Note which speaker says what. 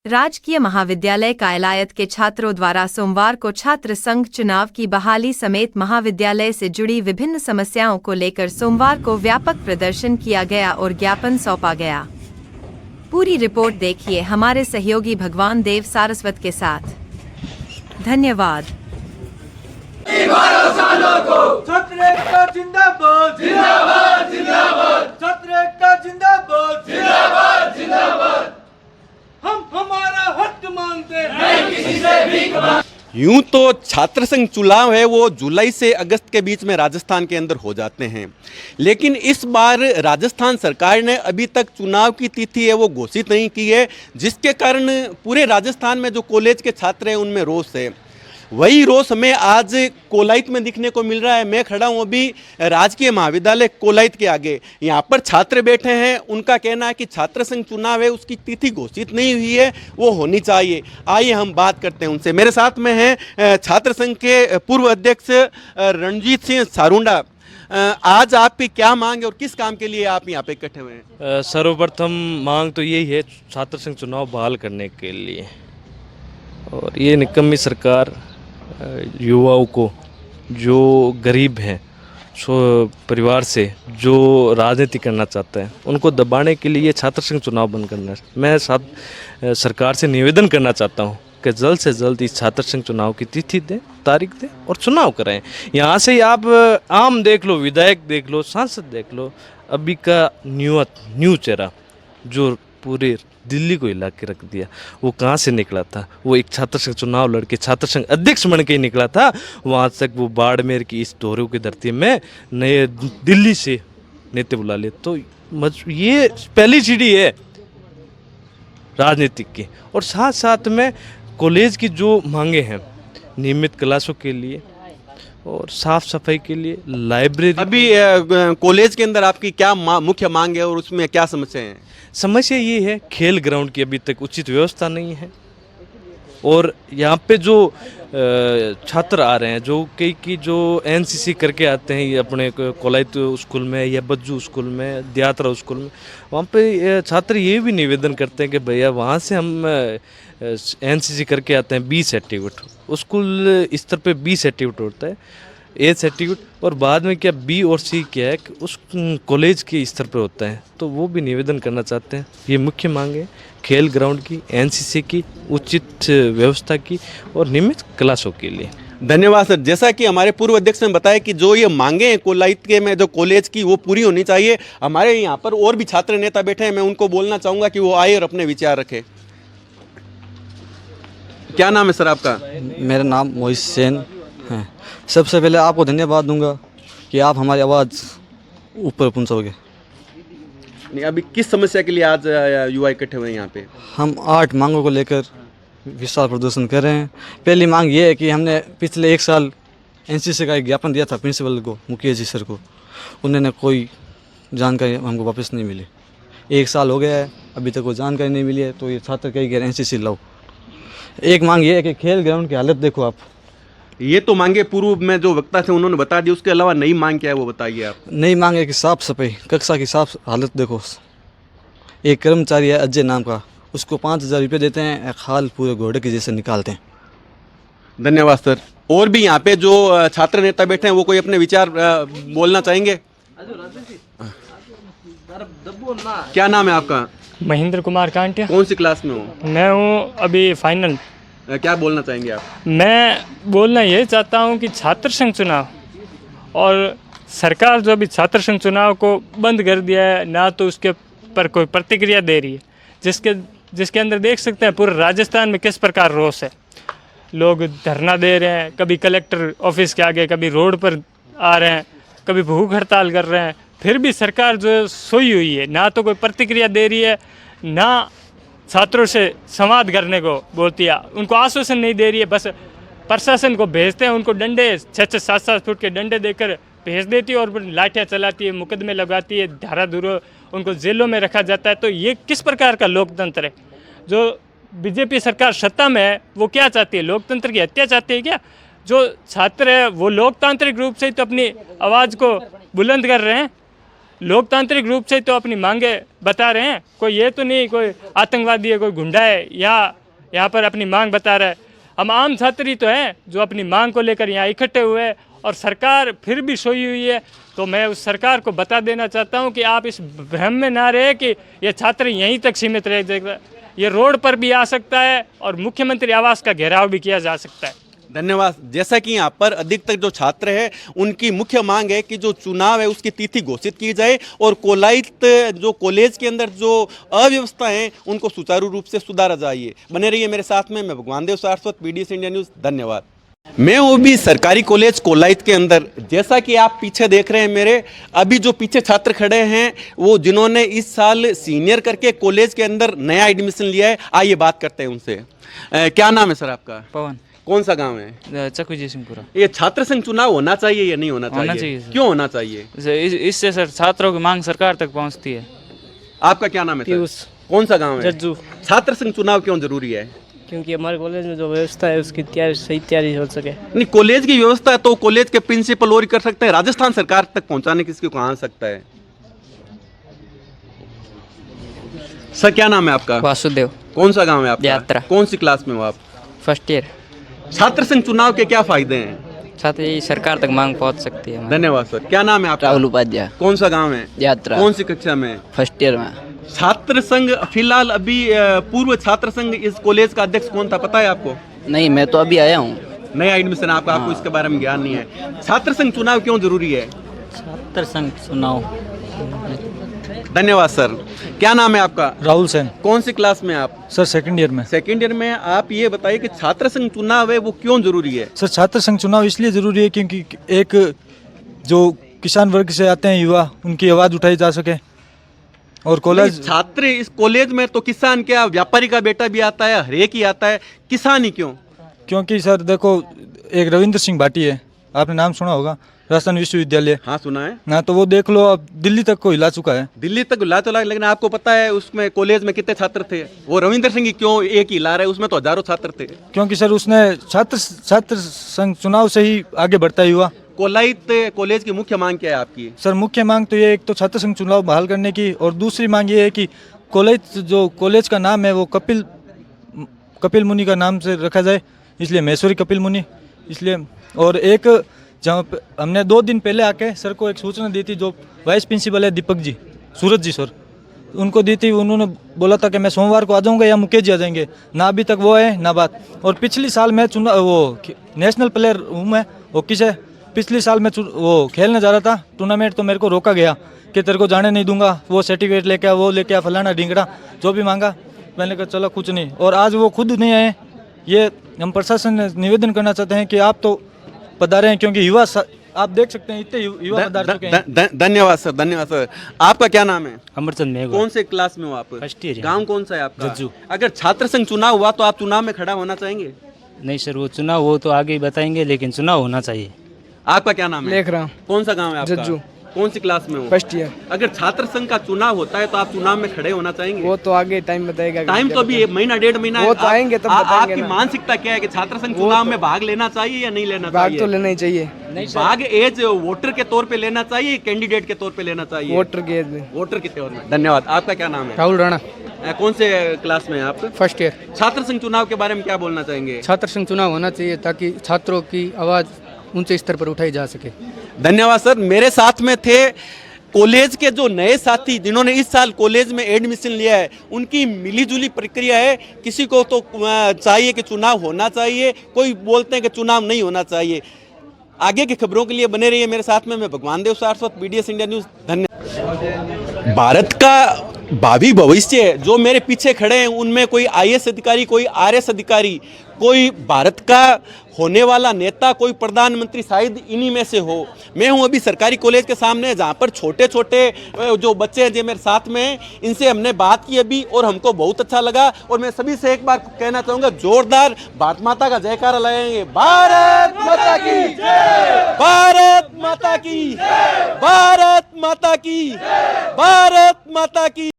Speaker 1: राजकीय महाविद्यालय कायलायत के छात्रों द्वारा सोमवार को छात्र संघ चुनाव की बहाली समेत महाविद्यालय से जुड़ी विभिन्न समस्याओं को लेकर सोमवार को व्यापक प्रदर्शन किया गया और ज्ञापन सौंपा गया। पूरी रिपोर्ट देखिए हमारे सहयोगी भगवान देव सारस्वत के साथ। धन्यवाद।
Speaker 2: छात्र एकता जिंदाबाद जिंदाबाद जिंदाबाद। छात्र एकता जिंदाबाद जिंदाबाद जिंदाबाद। हम हमारा हक मांगते हैं, नहीं किसी से भीख मांगते।
Speaker 3: यूं तो छात्र संघ चुनाव है वो जुलाई से अगस्त के बीच में राजस्थान के अंदर हो जाते हैं, लेकिन इस बार राजस्थान सरकार ने अभी तक चुनाव की तिथि है वो घोषित नहीं की है, जिसके कारण पूरे राजस्थान में जो कॉलेज के छात्र हैं उनमें रोष है। वही रोष हमें आज कोलायत में दिखने को मिल रहा है। मैं खड़ा हूँ अभी राजकीय महाविद्यालय कोलायत के आगे। यहाँ पर छात्र बैठे हैं, उनका कहना है कि छात्र संघ चुनाव है उसकी तिथि घोषित नहीं हुई है, वो होनी चाहिए। आइए हम बात करते हैं उनसे। मेरे साथ में हैं छात्र संघ के पूर्व अध्यक्ष रणजीत सिंह सारुंडा। आज आपकी क्या मांग है और किस काम के लिए आप यहाँ पे इकट्ठे हुए हैं?
Speaker 4: सर्वप्रथम मांग तो यही है छात्र संघ चुनाव बहाल करने के लिए, और ये निकम्मी सरकार युवाओं को जो गरीब हैं परिवार से जो राजनीति करना चाहते हैं उनको दबाने के लिए छात्र संघ चुनाव बंद करना है। मैं सरकार से निवेदन करना चाहता हूँ कि जल्द से जल्द इस छात्र संघ चुनाव की तिथि दें, तारीख दें और चुनाव कराएं। यहाँ से आप आम देख लो, विधायक देख लो, सांसद देख लो, अभी का न्यू चेहरा जो पूरे दिल्ली को हिला के रख दिया, वो कहाँ से निकला था? वो एक छात्र संघ चुनाव लड़के छात्र संघ अध्यक्ष बन के ही निकला था। वहाँ तक वो बाड़मेर की इस दोहरों की धरती में नए दिल्ली से नेता बुला ले, तो ये पहली सीढ़ी है राजनीतिक की। और साथ साथ में कॉलेज की जो मांगे हैं नियमित क्लासों के लिए और साफ सफाई के लिए, लाइब्रेरी।
Speaker 3: अभी कॉलेज के अंदर आपकी क्या मुख्य मांग है और उसमें क्या समस्या है?
Speaker 4: समस्या ये है खेल ग्राउंड की अभी तक उचित व्यवस्था नहीं है, और यहाँ पे जो छात्र आ रहे हैं जो कई की जो एनसीसी करके आते हैं ये अपने कोलायत स्कूल में या बज्जू स्कूल में, दियात्रा स्कूल में, वहाँ पे छात्र ये भी निवेदन करते हैं कि भैया वहाँ से हम एनसीसी करके आते हैं, बी सर्टिफिकेट स्कूल स्तर पे बी सर्टिफिकेट होता है, ए सर्टिफिकेट, और बाद में क्या बी और सी क्या है कि उस कॉलेज के स्तर पर होता है। तो वो भी निवेदन करना चाहते हैं। ये मुख्य मांग है खेल ग्राउंड की, एनसीसी की, उचित व्यवस्था की और नियमित क्लासों के लिए।
Speaker 3: धन्यवाद सर। जैसा कि हमारे पूर्व अध्यक्ष ने बताया कि जो ये मांगे हैं कोलायत के में जो कॉलेज की वो पूरी होनी चाहिए। हमारे यहाँ पर और भी छात्र नेता बैठे हैं, मैं उनको बोलना चाहूँगा कि वो आए और अपने विचार रखें। क्या नाम है सर आपका?
Speaker 5: मेरा नाम मोहित सेन है। सबसे पहले आपको धन्यवाद दूंगा कि आप हमारी आवाज़ ऊपर पहुंचाओगे।
Speaker 3: नहीं, अभी किस समस्या के लिए आज युवा इकट्ठे हुए हैं यहाँ पे?
Speaker 5: हम 8 मांगों को लेकर विशाल प्रदर्शन कर रहे हैं। पहली मांग ये है कि हमने पिछले 1 साल एनसीसी का एक ज्ञापन दिया था प्रिंसिपल को, मुखिया जी सर को, उन्होंने कोई जानकारी हमको वापस नहीं मिली। 1 साल हो गया है, अभी तक कोई जानकारी नहीं मिली है, तो ये छात्र कह रहे एनसीसी लाओ। एक मांग ये है कि खेल ग्राउंड की हालत देखो आप।
Speaker 3: ये तो मांगे पूर्व में जो वक्ता थे उन्होंने बता दी, उसके अलावा नई मांग क्या है वो बताइए आप।
Speaker 5: नई मांग है कि साफ सफाई, कक्षा की साफ हालत देखो। एक कर्मचारी है अजय नाम का, उसको 5,000 रुपये देते हैं, एक हाल पूरे घोड़े के जैसे निकालते हैं।
Speaker 3: धन्यवाद सर। और भी यहाँ पे जो छात्र नेता बैठे हैं वो कोई अपने विचार बोलना चाहेंगे? क्या नाम है आपका?
Speaker 6: महेंद्र कुमार कांटिया।
Speaker 3: कौन सी क्लास में हो?
Speaker 6: मैं हूँ अभी फाइनल।
Speaker 3: क्या बोलना चाहेंगे आप?
Speaker 6: मैं बोलना ये चाहता हूँ कि छात्र संघ चुनाव और सरकार जो अभी छात्र संघ चुनाव को बंद कर दिया है, ना तो उसके पर कोई प्रतिक्रिया दे रही है, जिसके अंदर देख सकते हैं पूरे राजस्थान में किस प्रकार रोष है। लोग धरना दे रहे हैं, कभी कलेक्टर ऑफिस के आगे, कभी रोड पर आ रहे हैं, कभी भूख हड़ताल कर रहे हैं। फिर भी सरकार जो सोई हुई है, ना तो कोई प्रतिक्रिया दे रही है, ना छात्रों से संवाद करने को बोलती है, उनको आश्वासन नहीं दे रही है। बस प्रशासन को भेजते हैं, उनको डंडे 6-6, 7-7 फुट के डंडे देकर भेज देती है और लाठियाँ चलाती है, मुकदमे लगाती है, धारा धूरा उनको जेलों में रखा जाता है। तो ये किस प्रकार का लोकतंत्र है? जो बीजेपी सरकार सत्ता में है वो क्या चाहती है? लोकतंत्र की हत्या चाहती है क्या? जो छात्र है वो लोकतांत्रिक रूप से तो अपनी आवाज़ को बुलंद कर रहे हैं। लोकतांत्रिक रूप से तो अपनी मांगे बता रहे हैं। कोई ये तो नहीं कोई आतंकवादी है, कोई गुंडा है या यहाँ पर अपनी मांग बता रहा है। हम आम छात्र ही तो हैं जो अपनी मांग को लेकर यहाँ इकट्ठे हुए हैं और सरकार फिर भी सोई हुई है। तो मैं उस सरकार को बता देना चाहता हूँ कि आप इस भ्रम में ना रहे कि ये छात्र यहीं तक सीमित रह जाएगा, ये रोड पर भी आ सकता है और मुख्यमंत्री आवास का घेराव भी किया जा सकता है।
Speaker 3: धन्यवाद। जैसा कि यहाँ पर अधिकतर जो छात्र हैं उनकी मुख्य मांग है कि जो चुनाव है उसकी तिथि घोषित की जाए और कोलायत जो कॉलेज के अंदर जो अव्यवस्था है उनको सुचारू रूप से सुधारा जाए। बने रहिए मेरे साथ में, मैं भगवान देव सारस्वत, BDS इंडिया न्यूज़। धन्यवाद। मैं हूँ भी सरकारी कॉलेज कोलायत के अंदर। जैसा कि आप पीछे देख रहे हैं मेरे, अभी जो पीछे छात्र खड़े हैं वो जिन्होंने इस साल सीनियर करके कॉलेज के अंदर नया एडमिशन लिया है, आइए बात करते हैं उनसे। क्या नाम है सर आपका?
Speaker 7: पवन।
Speaker 3: कौन सा गांव है?
Speaker 7: चक्कू जयसिंहपुरा।
Speaker 3: ये छात्र संघ चुनाव होना चाहिए या नहीं होना चाहिए?
Speaker 7: होना चाहिए सर।
Speaker 3: क्यों होना चाहिए?
Speaker 7: इससे सर छात्रों की मांग सरकार तक पहुंचती है।
Speaker 3: आपका क्या नाम है सर? कौन सा गांव है?
Speaker 8: जज्जू।
Speaker 3: छात्र संघ चुनाव क्यों जरूरी है?
Speaker 8: क्योंकि हमारे कॉलेज में जो व्यवस्था है उसकी सही तैयारी हो सके।
Speaker 3: नहीं, कॉलेज की व्यवस्था है तो कॉलेज के प्रिंसिपल और कर सकते हैं, राजस्थान सरकार तक पहुंचाने किसको कहाँ आ सकता है? सर क्या नाम है आपका?
Speaker 7: वासुदेव।
Speaker 3: कौन सा गांव है आपका?
Speaker 7: यात्रा।
Speaker 3: कौन सी क्लास में हो आप?
Speaker 7: First year.
Speaker 3: छात्र संघ चुनाव के क्या फायदे हैं?
Speaker 7: छात्र ये सरकार तक मांग पहुंच सकती है।
Speaker 3: धन्यवाद सर। क्या नाम है आपका?
Speaker 7: राहुल उपाध्याय।
Speaker 3: कौन सा गांव है?
Speaker 7: यात्रा।
Speaker 3: कौन सी कक्षा में?
Speaker 7: फर्स्ट ईयर में।
Speaker 3: छात्र संघ फिलहाल अभी पूर्व छात्र संघ इस कॉलेज का अध्यक्ष कौन था पता है आपको?
Speaker 7: नहीं, मैं तो अभी आया हूँ।
Speaker 3: नया एडमिशन आपका, आपको इसके बारे में ज्ञान नहीं है। छात्र संघ चुनाव क्यों जरूरी है?
Speaker 7: छात्र संघ चुनाव।
Speaker 3: धन्यवाद सर। क्या नाम है आपका?
Speaker 9: राहुल सेन।
Speaker 3: कौन सी क्लास में आप?
Speaker 9: सर सेकंड ईयर में।
Speaker 3: सेकंड ईयर में। आप ये बताइए कि छात्र संघ चुनाव है वो क्यों जरूरी है?
Speaker 9: सर छात्र संघ चुनाव इसलिए ज़रूरी है क्योंकि एक जो किसान वर्ग से आते हैं युवा, उनकी आवाज़ उठाई जा सके। और कॉलेज
Speaker 3: छात्र इस कॉलेज में तो किसान क्या, व्यापारी का बेटा भी आता है, हर एक ही आता है, किसान ही क्यों?
Speaker 9: क्योंकि सर देखो, एक रविंद्र सिंह भाटी है, आपने नाम सुना होगा, राजस्थान विश्वविद्यालय।
Speaker 3: हाँ सुना है
Speaker 9: ना, तो वो देख लो अब दिल्ली तक को हिला चुका है।
Speaker 3: दिल्ली तक हिला चला, लेकिन आपको पता है उसमें कॉलेज में कितने छात्र थे? वो रविंद्र सिंह ही क्यों एक ही हिला रहे, उसमें तो हजारों छात्र थे।
Speaker 9: क्योंकि सर उसने छात्र संघ चुनाव से ही आगे बढ़ता ही हुआ।
Speaker 3: कोलायत कॉलेज की मुख्य मांग क्या है आपकी?
Speaker 9: सर मुख्य मांग तो ये, एक तो छात्र संघ चुनाव बहाल करने की, और दूसरी मांग ये है कि कॉलेज जो कॉलेज का नाम है वो कपिल मुनि का नाम से रखा जाए, इसलिए महेश्वरी कपिल मुनि इसलिए। और एक जहाँ पे हमने 2 दिन पहले आके सर को एक सूचना दी थी, जो वाइस प्रिंसिपल है दीपक जी, सूरज जी सर, उनको दी थी। उन्होंने बोला था कि मैं सोमवार को आ जाऊँगा या मुकेश जी आ जाएंगे, ना अभी तक वो है ना बात। और पिछली साल मैं वो नेशनल प्लेयर हूँ मैं, हॉकी से। पिछले साल मैं वो खेलने जा रहा था टूर्नामेंट, तो मेरे को रोका गया कि तेरे को जाने नहीं दूंगा, वो सर्टिफिकेट लेके आ, वो लेके आ, फलाना ढिंगड़ा जो भी मांगा। मैंने कहा चलो कुछ नहीं, और आज वो खुद नहीं आए। ये हम प्रशासन से निवेदन करना चाहते हैं कि आप तो पधारे हैं, क्योंकि युवा आप देख सकते हैं इतने युवा पधार चुके हैं।
Speaker 3: धन्यवाद सर, धन्यवाद सर। आपका क्या नाम है?
Speaker 8: अमरचंद मेघ।
Speaker 3: कौन से क्लास में हो आप?
Speaker 8: First year.
Speaker 3: गाँव कौन सा है आपका?
Speaker 8: जज्जू।
Speaker 3: अगर छात्र संघ चुनाव हुआ तो आप चुनाव में खड़ा होना चाहेंगे?
Speaker 8: नहीं सर, वो चुनाव वो तो आगे ही बताएंगे, लेकिन चुनाव होना चाहिए।
Speaker 3: आपका क्या नाम है?
Speaker 10: लेख रहा हूँ।
Speaker 3: कौन सा गांव है आपका?
Speaker 10: जज्जू।
Speaker 3: कौन सी क्लास में हो?
Speaker 10: First year.
Speaker 3: अगर छात्र संघ का चुनाव होता है तो आप चुनाव में खड़े होना चाहेंगे?
Speaker 10: वो तो आगे टाइम बताएगा।
Speaker 3: टाइम तो अभी 1 महीना 1.5 महीना है।
Speaker 10: वो तो आएंगे तब बताएंगे
Speaker 3: आपकी
Speaker 10: ना।
Speaker 3: मानसिकता क्या है कि छात्र संघ चुनाव में भाग लेना चाहिए या नहीं लेना
Speaker 10: भाग
Speaker 3: चाहिए?
Speaker 10: तो लेना ही चाहिए।
Speaker 3: भाग एज वोटर के तौर पे लेना चाहिए, कैंडिडेट के तौर पे लेना चाहिए?
Speaker 10: वोटर के एज में।
Speaker 3: वोटर के तौर में। धन्यवाद। आपका क्या नाम है?
Speaker 10: राहुल राणा।
Speaker 3: कौन से क्लास में है आप?
Speaker 10: First year.
Speaker 3: छात्र संघ चुनाव के बारे में क्या बोलना चाहेंगे?
Speaker 10: छात्र संघ चुनाव होना चाहिए ताकि छात्रों की आवाज़ ऊंचे स्तर पर उठाई जा सके।
Speaker 3: धन्यवाद सर। मेरे साथ में थे कॉलेज के जो नए साथी जिन्होंने इस साल कॉलेज में एडमिशन लिया है, उनकी मिलीजुली प्रक्रिया है। किसी को तो चाहिए कि चुनाव होना चाहिए, कोई बोलते हैं कि चुनाव नहीं होना चाहिए। आगे की खबरों के लिए बने रहिए मेरे साथ में, मैं भगवान देव सारस्वत, BDS इंडिया न्यूज़। धन्यवाद। भारत का भावी भविष्य जो मेरे पीछे खड़े हैं उनमें कोई IAS अधिकारी, कोई RS अधिकारी, कोई भारत का होने वाला नेता, कोई प्रधानमंत्री शायद इन्हीं में से हो। मैं हूं अभी सरकारी कॉलेज के सामने, जहां पर छोटे छोटे जो बच्चे हैं जो मेरे साथ में हैं, इनसे हमने बात की अभी और हमको बहुत अच्छा लगा। और मैं सभी से एक बार कहना चाहूँगा, जोरदार भारत माता का जयकारा लगाएंगे। भारत माता की जय, भारत माता की, भारत माता की, भारत माता की।